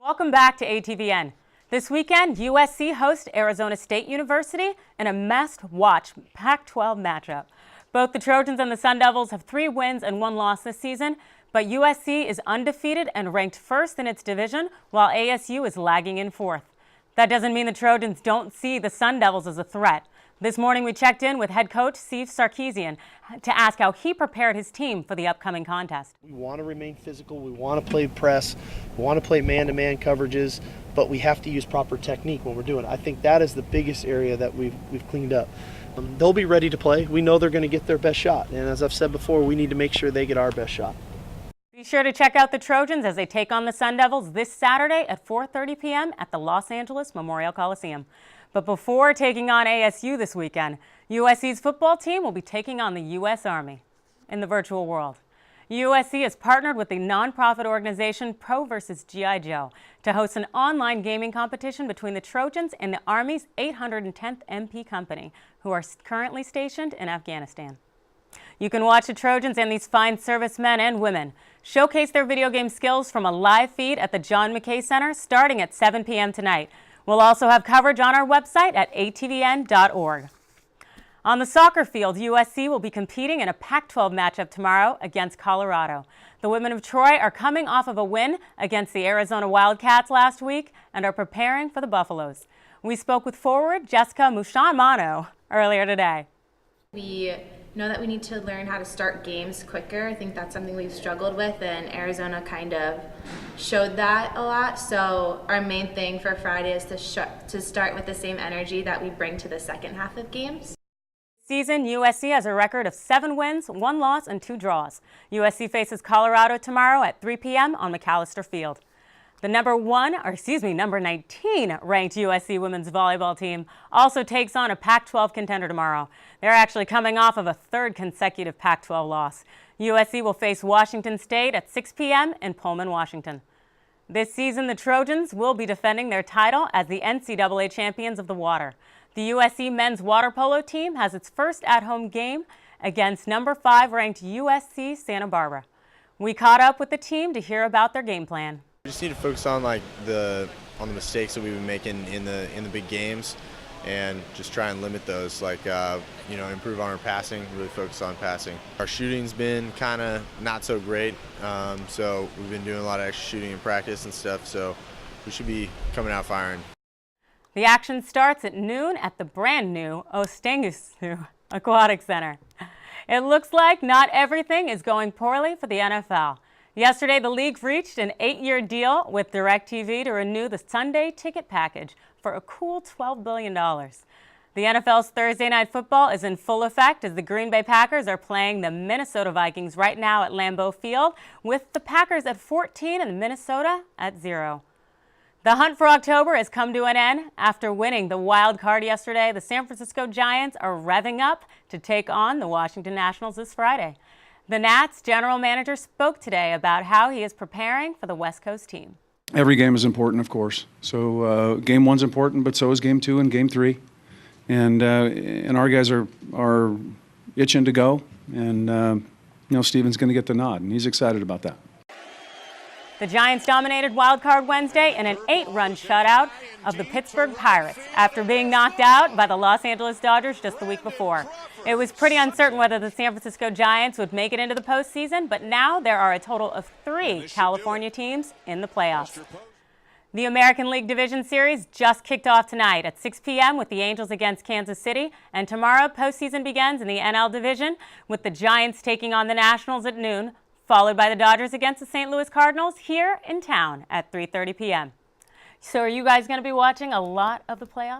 Welcome back to ATVN. This weekend, USC hosts Arizona State University in a must-watch Pac-12 matchup. Both the Trojans and the Sun Devils have 3 wins and 1 loss this season, but USC is undefeated and ranked first in its division, while ASU is lagging in 4th. That doesn't mean the Trojans don't see the Sun Devils as a threat. This morning, we checked in with head coach Steve Sarkisian to ask how he prepared his team for the upcoming contest. We want to remain physical. We want to play press. We want to play man-to-man coverages, but we have to use proper technique when we're doing it. I think that is the biggest area that we've cleaned up. They'll be ready to play. We know they're going to get their best shot, and as I've said before, we need to make sure they get our best shot. Be sure to check out the Trojans as they take on the Sun Devils this Saturday at 4:30 p.m. at the Los Angeles Memorial Coliseum. But before taking on ASU this weekend, USC's football team will be taking on the U.S. Army in the virtual world. USC has partnered with the nonprofit organization Pro vs. G.I. Joe to host an online gaming competition between the Trojans and the Army's 810th MP Company, who are currently stationed in Afghanistan. You can watch the Trojans and these fine servicemen and women showcase their video game skills from a live feed at the John McKay Center starting at 7 p.m. tonight. We'll also have coverage on our website at atvn.org. On the soccer field, USC will be competing in a Pac-12 matchup tomorrow against Colorado. The women of Troy are coming off of a win against the Arizona Wildcats last week and are preparing for the Buffaloes. We spoke with forward Jessica Mushamano earlier today. We know that we need to learn how to start games quicker. I think that's something we've struggled with, and Arizona kind of showed that a lot. So our main thing for Friday is to start with the same energy that we bring to the second half of games. Season, USC has a record of 7 wins, 1 loss, and 2 draws. USC faces Colorado tomorrow at 3 p.m. on McAllister Field. The number 19 ranked USC women's volleyball team also takes on a Pac-12 contender tomorrow. They're actually coming off of a 3rd consecutive Pac-12 loss. USC will face Washington State at 6 p.m. in Pullman, Washington. This season, the Trojans will be defending their title as the NCAA champions of the water. The USC men's water polo team has its first at-home game against number 5 ranked USC Santa Barbara. We caught up with the team to hear about their game plan. We just need to focus on the mistakes that we've been making in the big games, and just try and limit those. Improve on our passing. Really focus on passing. Our shooting's been kind of not so great, so we've been doing a lot of extra shooting in practice and stuff. So we should be coming out firing. The action starts at noon at the brand new Ostengusu Aquatic Center. It looks like not everything is going poorly for the NFL. Yesterday, the league reached an 8-year deal with DirecTV to renew the Sunday ticket package for a cool $12 billion. The NFL's Thursday Night Football is in full effect as the Green Bay Packers are playing the Minnesota Vikings right now at Lambeau Field, with the Packers at 14 and Minnesota at 0. The hunt for October has come to an end. After winning the wild card yesterday, the San Francisco Giants are revving up to take on the Washington Nationals this Friday. The Nats general manager spoke today about how he is preparing for the West Coast team. Every game is important, of course. So game 1's important, but so is game 2 and game 3. And our guys are itching to go. And Steven's going to get the nod, and he's excited about that. The Giants dominated Wild Card Wednesday in an 8-run shutout of the Pittsburgh Pirates after being knocked out by the Los Angeles Dodgers just the week before. It was pretty uncertain whether the San Francisco Giants would make it into the postseason, but now there are a total of 3 California teams in the playoffs. The American League Division Series just kicked off tonight at 6 p.m. with the Angels against Kansas City, and tomorrow postseason begins in the NL Division with the Giants taking on the Nationals at noon, followed by the Dodgers against the St. Louis Cardinals here in town at 3:30 p.m. So are you guys going to be watching a lot of the playoffs?